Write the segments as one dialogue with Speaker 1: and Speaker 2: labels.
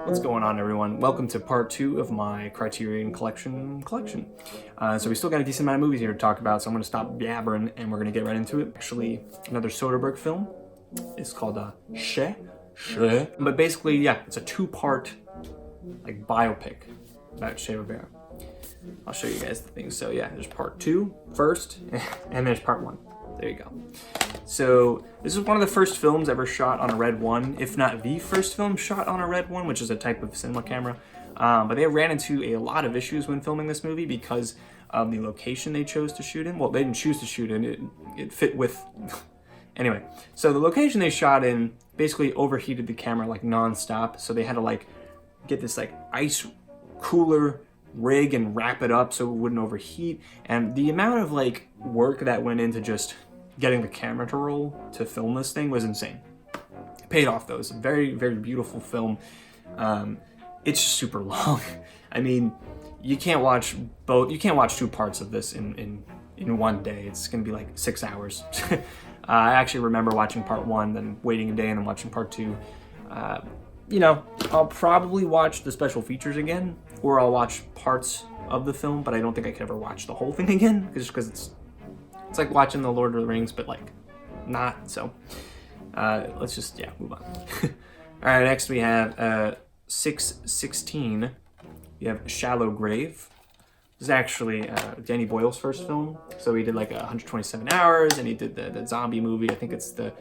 Speaker 1: What's going on, everyone? Welcome to part 2 of my Criterion collection. So we still got a decent amount of movies here to talk about, so I'm going to stop yabbering and we're going to get right into it. Actually, another Soderbergh film. It's called She. But basically, yeah, it's a 2-part like biopic about Che Rivera. I'll show you guys the things. So yeah, there's part 2 first, and there's part 1. There you go. So this is one of the first films ever shot on a Red 1, if not the first film shot on a Red 1, which is a type of cinema camera. But they ran into a lot of issues when filming this movie because of the location they chose to shoot in. Well, they didn't choose to shoot in, it fit with... Anyway, so the location they shot in basically overheated the camera like non-stop, so they had to like get this like ice cooler rig and wrap it up so it wouldn't overheat. And the amount of like work that went into just getting the camera to roll to film this thing was insane. It paid off though. It's a very, very beautiful film. It's just super long. I mean, you can't watch 2 parts of this in one day. It's gonna be like 6 hours. I actually remember watching part 1, then waiting a day and then watching part 2. You know, I'll probably watch the special features again, or I'll watch parts of the film, but I don't think I could ever watch the whole thing again, just because it's like watching the Lord of the Rings, but like not. So let's just move on. All right, next we have 616. We have Shallow Grave. This is actually Danny Boyle's first film. So he did like 127 hours, and he did the zombie movie. I think it's the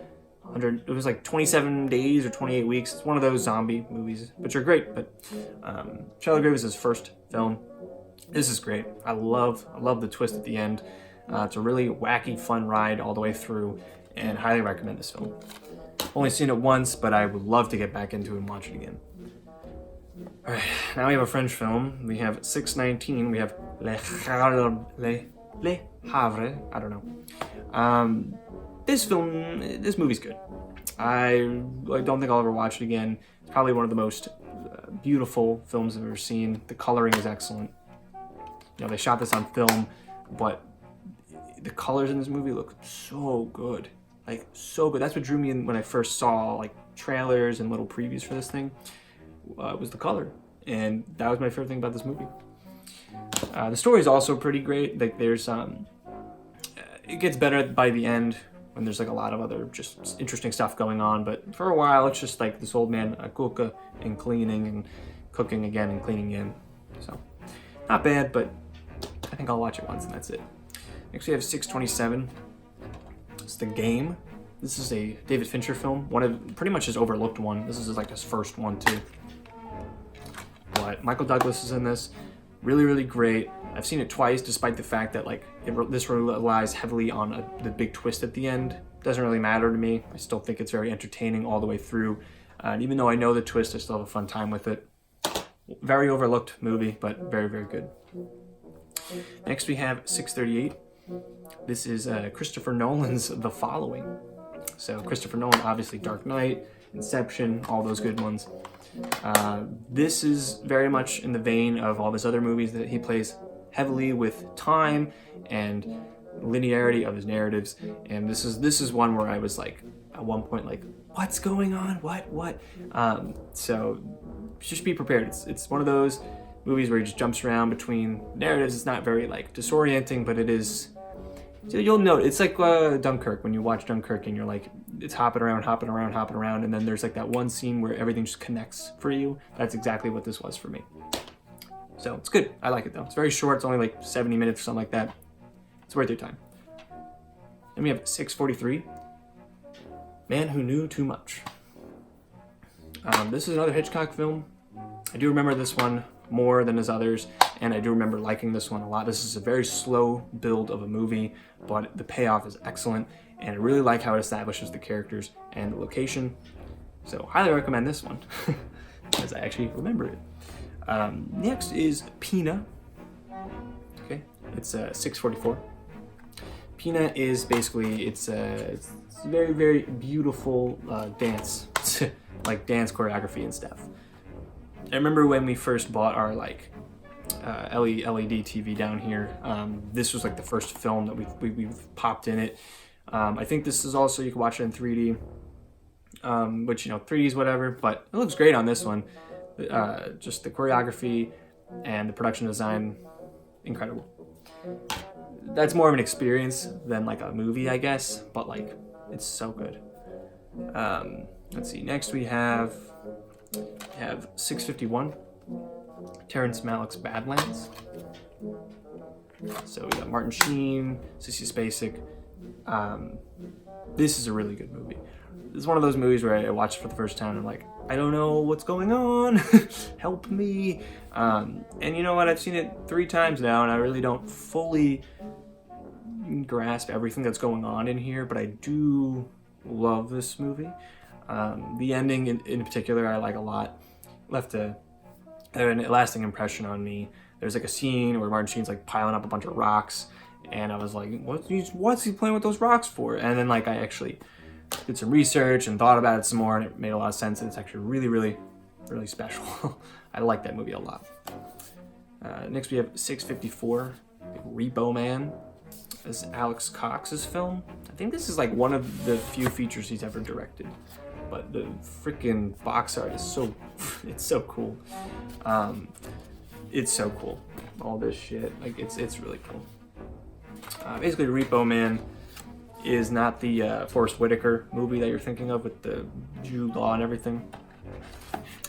Speaker 1: 100. It was like 27 days or 28 weeks. It's one of those zombie movies, which are great. But Shallow Grave is his first film. This is great. I love the twist at the end. It's a really wacky, fun ride all the way through, and highly recommend this film. Only seen it once, but I would love to get back into it and watch it again. All right, now we have a French film. We have 619. We have Le Havre. I don't know. This movie's good. I don't think I'll ever watch it again. It's probably one of the most beautiful films I've ever seen. The coloring is excellent. You know, they shot this on film, but the colors in this movie look so good. Like, so good. That's what drew me in when I first saw like trailers and little previews for this thing. Was the color, and that was my favorite thing about this movie. The story is also pretty great. Like, there's it gets better by the end when there's like a lot of other just interesting stuff going on, but for a while it's just like this old man cooking and cleaning and cooking again and cleaning again. So not bad, but I think I'll watch it once and that's it. Next we have 627. It's The Game. This is a David Fincher film, one of pretty much his overlooked one. This is like his first one too. But Michael Douglas is in this. Really, really great. I've seen it twice, despite the fact that like this relies heavily on the big twist at the end. Doesn't really matter to me. I still think it's very entertaining all the way through. And even though I know the twist, I still have a fun time with it. Very overlooked movie, but very, very good. Next we have 638. This is Christopher Nolan's The Following. So Christopher Nolan, obviously Dark Knight, Inception, all those good ones. This is very much in the vein of all his other movies that he plays heavily with time and linearity of his narratives. And this is one where I was like, at one point, like, what's going on? What? So just be prepared. It's one of those movies where he just jumps around between narratives. It's not very like disorienting, but it is. So you'll note, it's like Dunkirk, when you watch Dunkirk and you're like, it's hopping around, and then there's like that one scene where everything just connects for you. That's exactly what this was for me. So it's good. I like it though. It's very short. It's only like 70 minutes or something like that. It's worth your time. Then we have 643. Man Who Knew Too Much. This is another Hitchcock film. I do remember this one more than his others, and I do remember liking this one a lot. This is a very slow build of a movie, but the payoff is excellent, and I really like how it establishes the characters and the location. So highly recommend this one, because I actually remember it. Next is Pina. Okay, it's 644. Pina is basically, it's very, very beautiful dance, like dance choreography and stuff. I remember when we first bought our like LED TV down here. This was like the first film that we've popped in it. I think this is also, you can watch it in 3D, which, 3D is whatever, but it looks great on this one. Just the choreography and the production design, incredible. That's more of an experience than like a movie, I guess, but like, it's so good. Let's see, next we have 651, Terrence Malick's Badlands. So we got Martin Sheen, Sissy Spacek. This is a really good movie. This is one of those movies where I watched it for the first time and I'm like, I don't know what's going on. Help me. And you know what? I've seen it 3 times now and I really don't fully grasp everything that's going on in here, but I do love this movie. The ending in particular I like a lot. Left a lasting impression on me. There's like a scene where Martin Sheen's like piling up a bunch of rocks and I was like, what's he playing with those rocks for? And then like I actually did some research and thought about it some more and it made a lot of sense and it's actually really, really, really special. I like that movie a lot. Next we have 654, Repo Man. This is Alex Cox's film. I think this is like one of the few features he's ever directed. But the freaking box art is it's so cool. It's so cool. All this shit, like it's really cool. Basically, Repo Man is not the Forrest Whitaker movie that you're thinking of with the Jude Law and everything.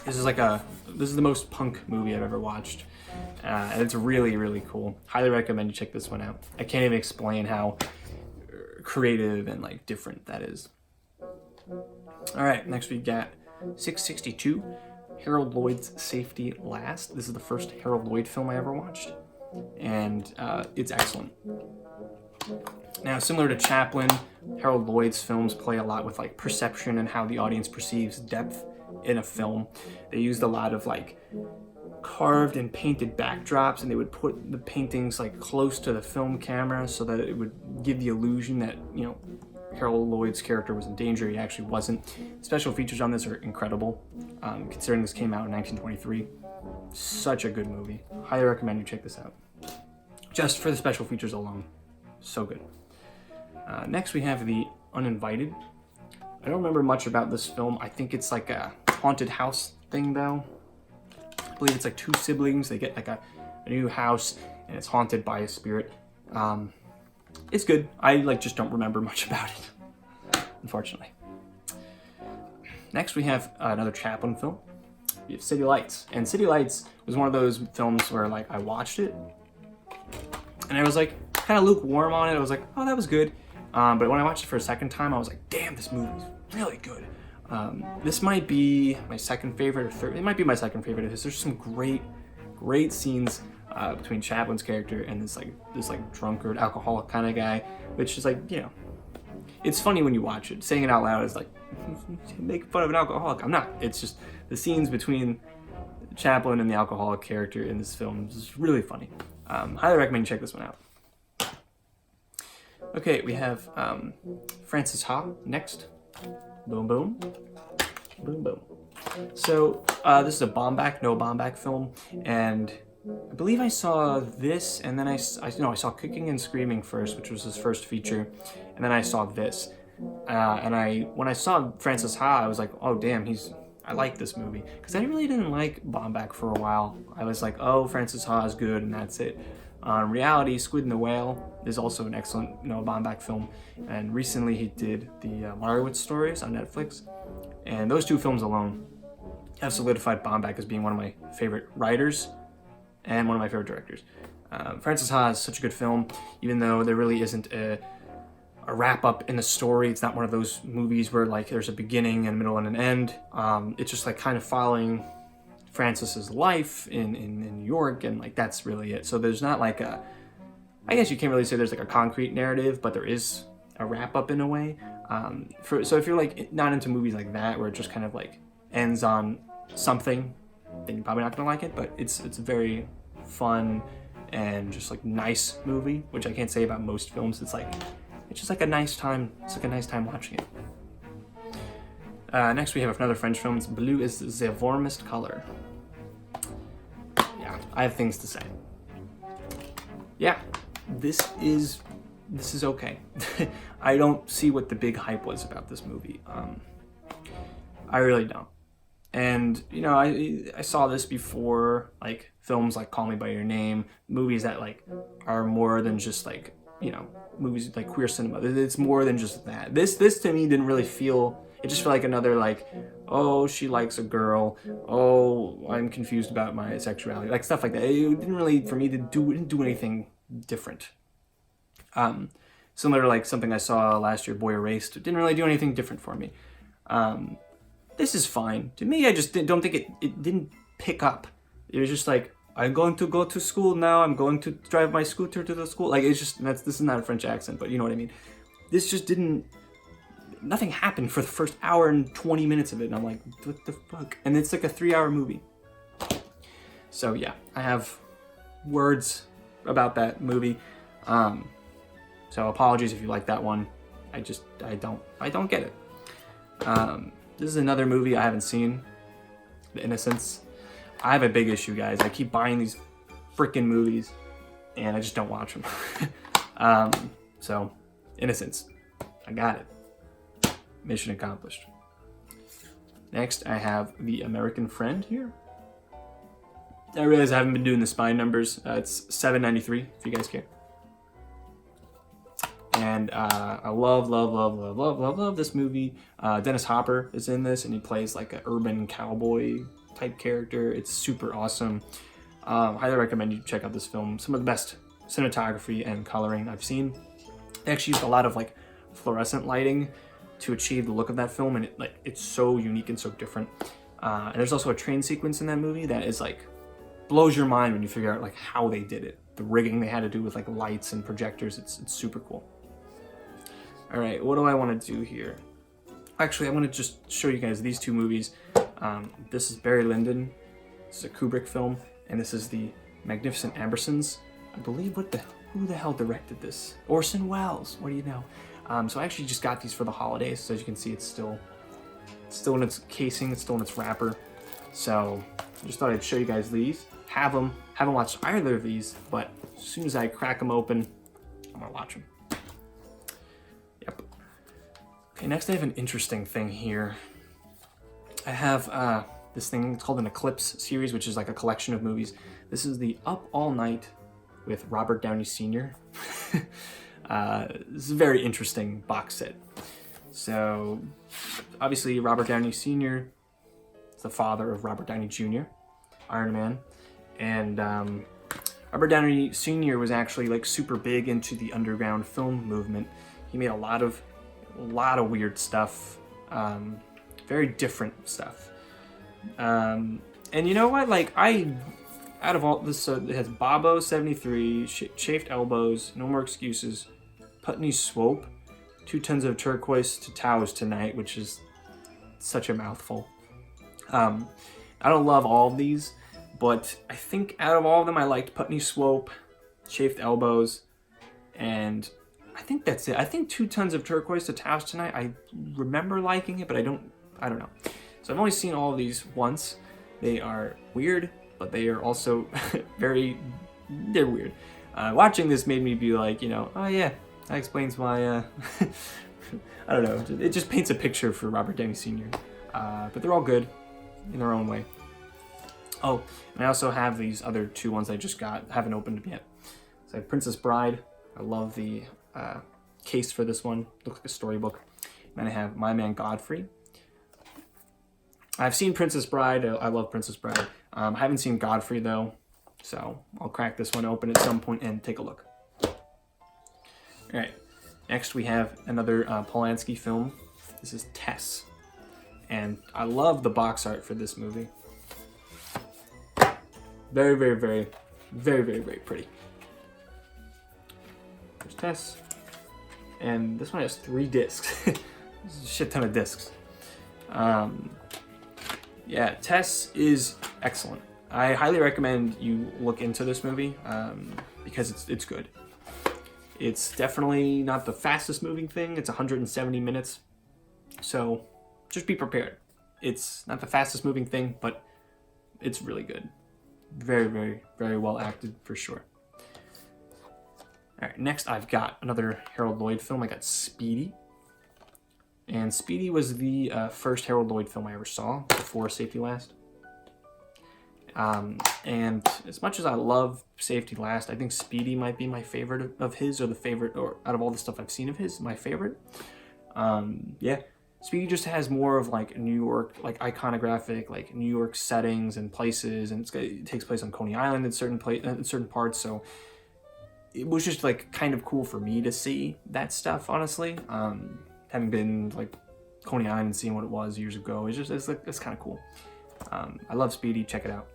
Speaker 1: This is the most punk movie I've ever watched, and it's really, really cool. Highly recommend you check this one out. I can't even explain how creative and like different that is. All right, next we got 662, Harold Lloyd's Safety Last. This is the first Harold Lloyd film I ever watched, and it's excellent. Now, similar to Chaplin, Harold Lloyd's films play a lot with like perception and how the audience perceives depth in a film. They used a lot of like carved and painted backdrops, and they would put the paintings like close to the film camera so that it would give the illusion that, Harold Lloyd's character was in danger. He actually wasn't. Special features on this are incredible, considering this came out in 1923. Such a good movie. Highly recommend you check this out. Just for the special features alone. So good. Next we have the Uninvited. I don't remember much about this film. I think it's like a haunted house thing though. I believe it's like 2 siblings. They get like a new house and it's haunted by a spirit. It's good. I just don't remember much about it, unfortunately. Next we have another Chaplin film. We have City Lights. And City Lights was one of those films where I watched it and I was like kind of lukewarm on it. I was like, oh, that was good. But when I watched it for a second time, I was like, damn, this movie is really good. This might be my second favorite or third. It might be my second favorite of his. There's some great scenes between Chaplin's character and this drunkard, alcoholic kind of guy, which is it's funny when you watch it. Saying it out loud is like making fun of an alcoholic. I'm not. It's just the scenes between Chaplin and the alcoholic character in this film is really funny. Highly recommend you check this one out. Okay, we have Frances Ha next. Boom, boom. Boom, boom. So this is a Noah Baumbach film, and I believe I saw this, and then I saw Kicking and Screaming first, which was his first feature, and then I saw this. And when I saw Frances Ha, I was like, oh damn, I like this movie, because I really didn't like Baumbach for a while. I was like, oh, Frances Ha is good, and that's it. In reality, Squid and the Whale is also an excellent Noah Baumbach film, and recently he did the Meyerowitz Stories on Netflix, and those 2 films alone have solidified Baumbach as being one of my favorite writers and one of my favorite directors. Frances Ha is such a good film, even though there really isn't a wrap-up in the story. It's not one of those movies where there's a beginning and middle and an end. It's just kind of following Frances's life in New York, and that's really it. So there's not I guess you can't really say there's a concrete narrative, but there is a wrap-up in a way. So if you're not into movies like that, where it just kind of ends on something, then you're probably not gonna like it. But it's a very fun and just nice movie, which I can't say about most films. It's just a nice time. It's a nice time watching it. Next we have another French film. It's Blue is the Warmest Color. Yeah, I have things to say. Yeah, this is this is okay. I don't see what the big hype was about this movie. I really don't. And, you know, I saw this before, like, films like Call Me By Your Name, movies that, like, are more than just, like, you know, movies like queer cinema. It's more than just that. This to me didn't really feel, it just felt like another, like, oh, she likes a girl, oh, I'm confused about my sexuality, like, stuff like that. It didn't really, for me, it didn't do anything different. Similar to, like, something I saw last year, Boy Erased, it didn't really do anything different for me. This is fine. To me, I just don't think it didn't pick up. It was just like, I'm going to go to school now. I'm going to drive my scooter to the school. Like, it's just, this is not a French accent, but you know what I mean. This just didn't, nothing happened for the first hour and 20 minutes of it. And I'm like, what the fuck? And it's like a 3-hour movie. So yeah, I have words about that movie. So apologies if you like that one. I don't get it. This is another movie I haven't seen, The Innocents. I have a big issue, guys. I keep buying these freaking movies, and I just don't watch them. So, Innocents. I got it. Mission accomplished. Next, I have The American Friend here. I realize I haven't been doing the spine numbers. It's $7.93, if you guys care. And I love this movie. Dennis Hopper is in this, and he plays like an urban cowboy type character. It's super awesome. Highly recommend you check out this film. Some of the best cinematography and coloring I've seen. They actually used a lot of like fluorescent lighting to achieve the look of that film, and it's so unique and so different. And there's also a train sequence in that movie that is like blows your mind when you figure out like how they did it. The rigging they had to do with like lights and projectors. It's super cool. All right, what do I want to do here? Actually, I want to just show you guys these two movies. This is Barry Lyndon. This is a Kubrick film, and this is the Magnificent Ambersons. I believe, who the hell directed this? Orson Welles, what do you know? So I actually just got these for the holidays, so as you can see, it's still in its casing, it's still in its wrapper. So I just thought I'd show you guys these. Haven't watched either of these, but as soon as I crack them open, I'm gonna watch them. Yep. Okay, next I have an interesting thing here. I have this thing, it's called an Eclipse series, which is like a collection of movies. This is the Up All Night with Robert Downey Sr. This is a very interesting box set. So, obviously Robert Downey Sr. is the father of Robert Downey Jr., Iron Man. And Robert Downey Sr. was actually like super big into the underground film movement. He made a lot of weird stuff, very different stuff. And you know what? Like out of all this, it has Bobo 73, Chafed Elbows, No More Excuses, Putney Swope, 2 Tons of Turquoise to Towers Tonight, which is such a mouthful. I don't love all of these, but I think out of all of them, I liked Putney Swope, Chafed Elbows, and I think that's it. I think 2 Tons of Turquoise to Towers Tonight, I remember liking it, but I don't know. So I've only seen all of these once. They are weird, but they are also they're weird. Watching this made me be like, you know, oh yeah, that explains why, I don't know. It just paints a picture for Robert Downey Sr. But they're all good in their own way. Oh, and I also have these other 2 ones I just got, haven't opened them yet. So I have Princess Bride. I love the case for this one. Looks like a storybook. And then I have My Man Godfrey. I've seen Princess Bride. I love Princess Bride. I haven't seen Godfrey though, so I'll crack this one open at some point and take a look. All right, next we have another Polanski film. This is Tess, and I love the box art for this movie. Very, very, very, very, very, very pretty. There's Tess, and this one has 3 discs. There's a shit ton of discs. Yeah, Tess Is Excellent. I highly recommend you look into this movie because it's good. It's definitely not the fastest moving thing. It's 170 minutes. So just be prepared. It's not the fastest moving thing, but it's really good. Very, very, very well acted for sure. All right, next I've got another Harold Lloyd film. I got Speedy. And Speedy was the first Harold Lloyd film I ever saw before Safety Last. And as much as I love Safety Last, I think Speedy might be my favorite of his, or the favorite, or out of all the stuff I've seen of his, my favorite. Yeah, Speedy just has more of like New York, like iconographic, like New York settings and places, and it takes place on Coney Island in certain parts. So it was just like kind of cool for me to see that stuff, honestly. Having been like Coney Island and seeing what it was years ago, it's kind of cool. I love Speedy. Check it out.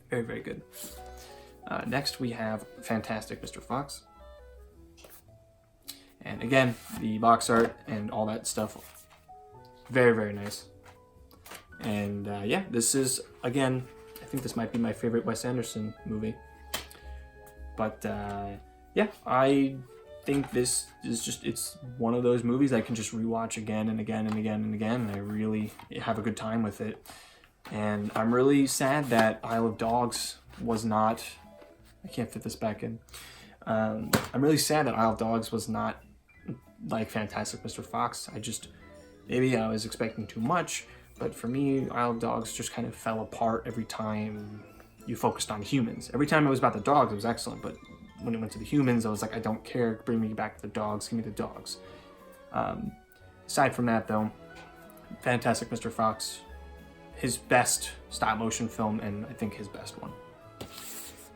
Speaker 1: Very, very good. Next we have Fantastic Mr. Fox. And again, the box art and all that stuff, very, very nice. And yeah, this is, again, I think this might be my favorite Wes Anderson movie. But yeah, I think this is just, it's one of those movies I can just rewatch again and again and again and again, and I really have a good time with it. And I'm really sad that Isle of Dogs was not, I can't fit this back in. I'm really sad that Isle of Dogs was not like Fantastic Mr. Fox. Maybe I was expecting too much, but for me, Isle of Dogs just kind of fell apart every time you focused on humans. Every time it was about the dogs, it was excellent, but when it went to the humans, I was like, I don't care, bring me back to the dogs, give me the dogs. Aside from that though, Fantastic Mr. Fox, his best stop motion film, and I think his best one.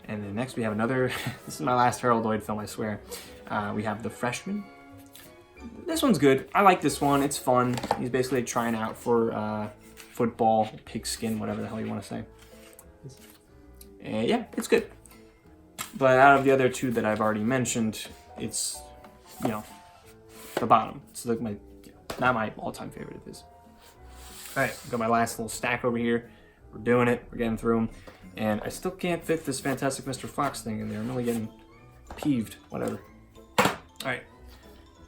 Speaker 1: And then next we have another, this is my last Harold Lloyd film, I swear. We have The Freshman. This one's good. I like this one. It's fun. He's basically trying out for football, pigskin, whatever the hell you want to say. And yeah, it's good. But out of the other two that I've already mentioned, it's, you know, the bottom. It's like not my all-time favorite of his. All right, got my last little stack over here. We're doing it. We're getting through them. And I still can't fit this Fantastic Mr. Fox thing in there. I'm really getting peeved. Whatever. All right.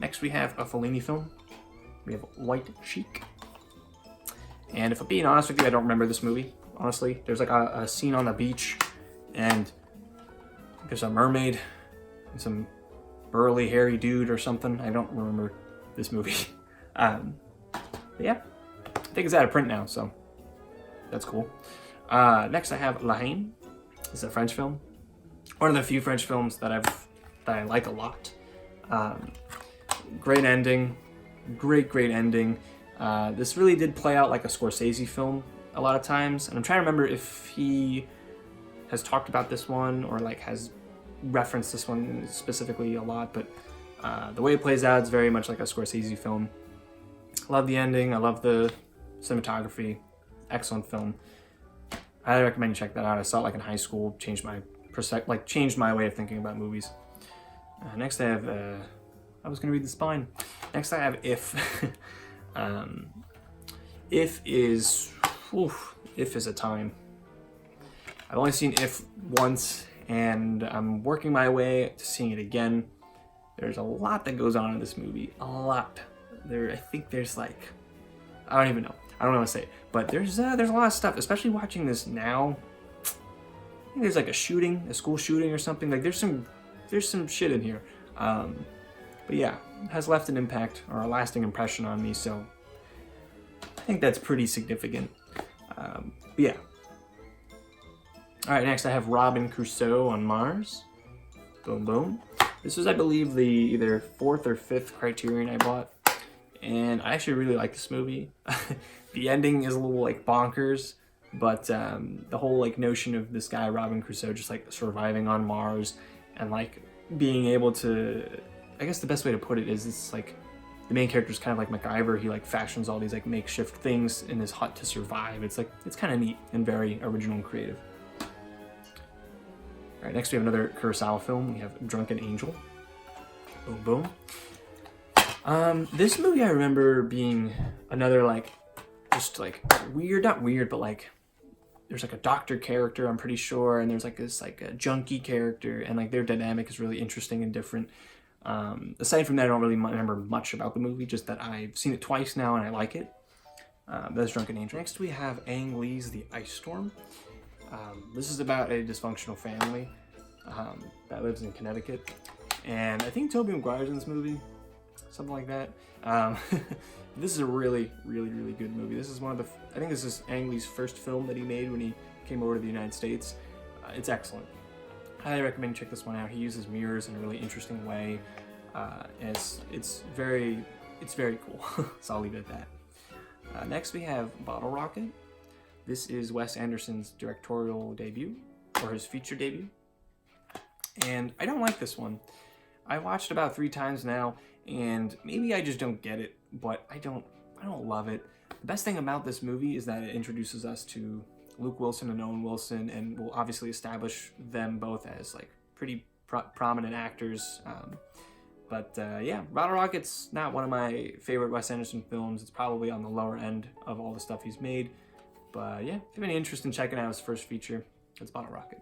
Speaker 1: Next, we have a Fellini film. We have White Chic. And if I'm being honest with you, I don't remember this movie, honestly. There's like a scene on the beach, and there's a mermaid and some burly, hairy dude or something. I don't remember this movie. But yeah, I think it's out of print now, so that's cool. Next, I have La Haine. It's a French film. One of the few French films that I like a lot. Great ending, great ending. This really did play out like a Scorsese film a lot of times, and I'm trying to remember if he has talked about this one or like has referenced this one specifically a lot, but the way it plays out is very much like a Scorsese film. I love the ending, I love the cinematography, excellent film. I recommend you check that out. I saw it like in high school, changed my way of thinking about movies. Next I have, I was gonna read The Spine. Next I have If. If is a time. I've only seen If once, and I'm working my way to seeing it again. There's a lot that goes on in this movie. A lot. I think there's like, I don't even know. I don't know what to say. But there's a lot of stuff, especially watching this now. I think there's like a school shooting or something. Like there's some shit in here. But yeah, it has left an impact or a lasting impression on me, so I think that's pretty significant. But yeah. Alright, next I have Robin Crusoe on Mars. Boom, boom. This was, I believe, the either 4th or 5th Criterion I bought. And I actually really like this movie. The ending is a little like bonkers, but the whole like notion of this guy, Robin Crusoe, just like surviving on Mars and like being able to, I guess the best way to put it is it's like the main character is kind of like MacGyver. He like fashions all these like makeshift things in his hut to survive. It's kind of neat and very original and creative. All right, next we have another Kurosawa film. We have Drunken Angel. Boom, boom. This movie I remember being another like, just like weird, not weird, but like there's like a doctor character, I'm pretty sure, and there's like this like a junkie character, and like their dynamic is really interesting and different. Aside from that, I don't really remember much about the movie, just that I've seen it twice now and I like it. That's Drunken Angel. Next we have Ang Lee's The Ice Storm. This is about a dysfunctional family that lives in Connecticut, And I think Tobey Maguire's in this movie, something like that. This is a really, really, really good movie. This is one of the, I think this is Ang Lee's first film that he made when he came over to the United States. It's excellent. Highly recommend you check this one out. He uses mirrors in a really interesting way. And it's very cool. So I'll leave it at that. Next we have Bottle Rocket. This is Wes Anderson's directorial debut, or his feature debut. And I don't like this one. I watched about 3 times now, and maybe I just don't get it, but I don't love it. The best thing about this movie is that it introduces us to Luke Wilson and Owen Wilson, and will obviously establish them both as like pretty prominent actors. Yeah, Bottle Rocket's not one of my favorite Wes Anderson films. It's probably on the lower end of all the stuff he's made. But yeah, if you have any interest in checking out his first feature, it's Bottle Rocket.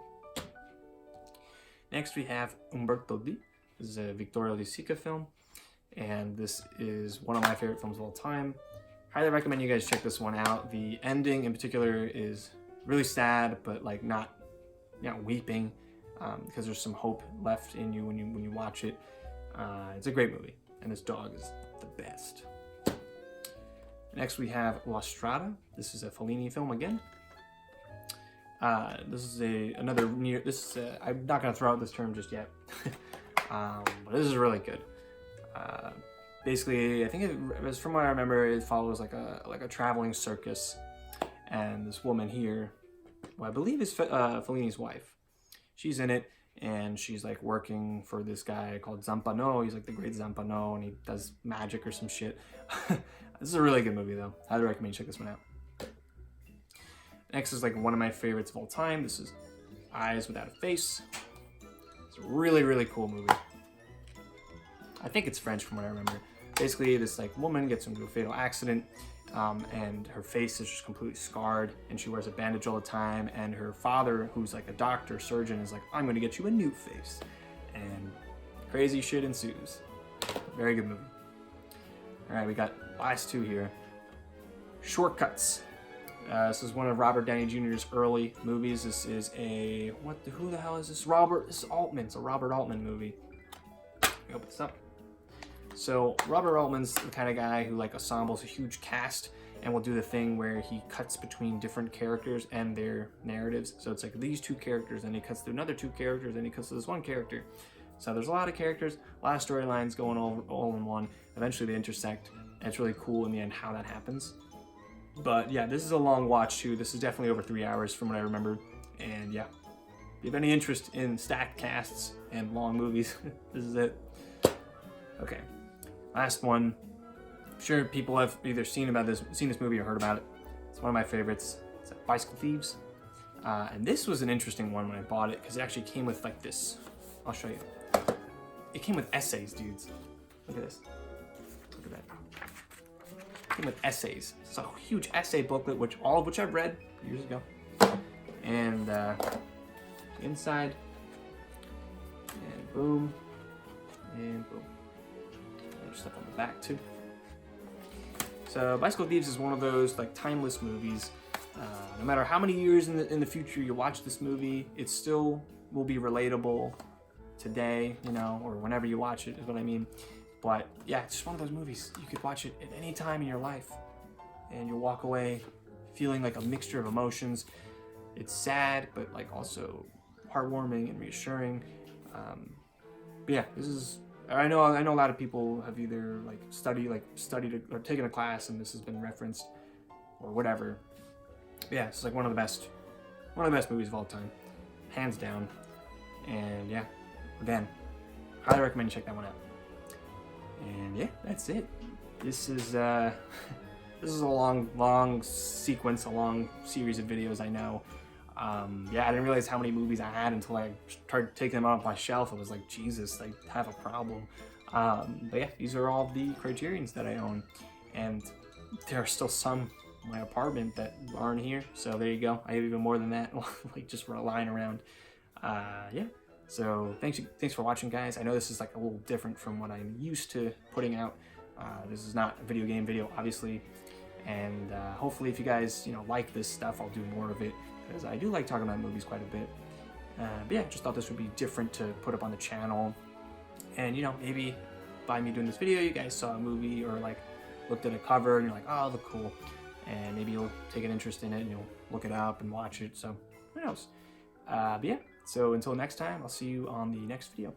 Speaker 1: Next we have Umberto D. This is a Vittorio De Sica film, and this is one of my favorite films of all time. Highly recommend you guys check this one out. The ending in particular is really sad, but like not weeping, because there's some hope left in you when you watch it. It's a great movie, and this dog is the best. Next we have La Strada. This is a Fellini film again. This is another near. I'm not gonna throw out this term just yet, but this is really good. Basically, I think it was, from what I remember, it follows like a traveling circus, and this woman here, who I believe is Fellini's wife, she's in it, and she's like working for this guy called Zampano. He's like the Great Zampano, and he does magic or some shit. This is a really good movie though. Highly recommend you check this one out. Next is like one of my favorites of all time. This is Eyes Without a Face. It's a really, really cool movie. I think it's French from what I remember. Basically, this like woman gets into a fatal accident, and her face is just completely scarred, and she wears a bandage all the time, and her father, who's like a doctor, surgeon, is like, I'm gonna get you a new face. And crazy shit ensues. Very good movie. Alright, we got last 2 here. Shortcuts. This is one of Robert Downey Jr.'s early movies. This is who the hell is this? This is Altman. It's a Robert Altman movie. Let me open this up. So Robert Altman's the kind of guy who like ensembles a huge cast and will do the thing where he cuts between different characters and their narratives. So it's like these 2 characters, and he cuts to another 2 characters, and he cuts to this 1 character. So there's a lot of characters, a lot of storylines going all in one. Eventually they intersect, and it's really cool in the end how that happens. But yeah, this is a long watch too. This is definitely over 3 hours from what I remember. And yeah, if you have any interest in stacked casts and long movies, this is it. Okay, last one. I'm sure people have either seen this movie or heard about it. It's one of my favorites. It's Bicycle Thieves. And this was an interesting one when I bought it, because it actually came with like this. I'll show you. It came with essays, dudes. Look at this. Look at that. It came with essays. It's a huge essay booklet, all of which I've read years ago. And inside, and boom, and boom. There's stuff on the back too. So Bicycle Thieves is one of those like timeless movies. No matter how many years in the future you watch this movie, it still will be relatable today, or whenever you watch it is what I mean. But yeah, it's just one of those movies. You could watch it at any time in your life, and you'll walk away feeling like a mixture of emotions. It's sad, but like also heartwarming and reassuring. But yeah, this is. I know a lot of people have either like studied or taken a class, and this has been referenced, or whatever. But yeah, it's like one of the best movies of all time, hands down. And yeah, again, highly recommend you check that one out. And yeah, that's it. This is a long sequence, a long series of videos, I know. Yeah, I didn't realize how many movies I had until I started taking them off my shelf. I was like, Jesus, I have a problem. But yeah, these are all the Criterions that I own. And there are still some in my apartment that aren't here. So there you go. I have even more than that, like just lying around. Yeah. So thanks for watching, guys. I know this is like a little different from what I'm used to putting out. This is not a video game video, obviously. And hopefully if you guys, like this stuff, I'll do more of it, because I do like talking about movies quite a bit. But yeah, just thought this would be different to put up on the channel. And, you know, maybe by me doing this video, you guys saw a movie or like looked at a cover and you're like, oh, it look cool. And maybe you'll take an interest in it and you'll look it up and watch it. So who knows? But yeah, so until next time, I'll see you on the next video.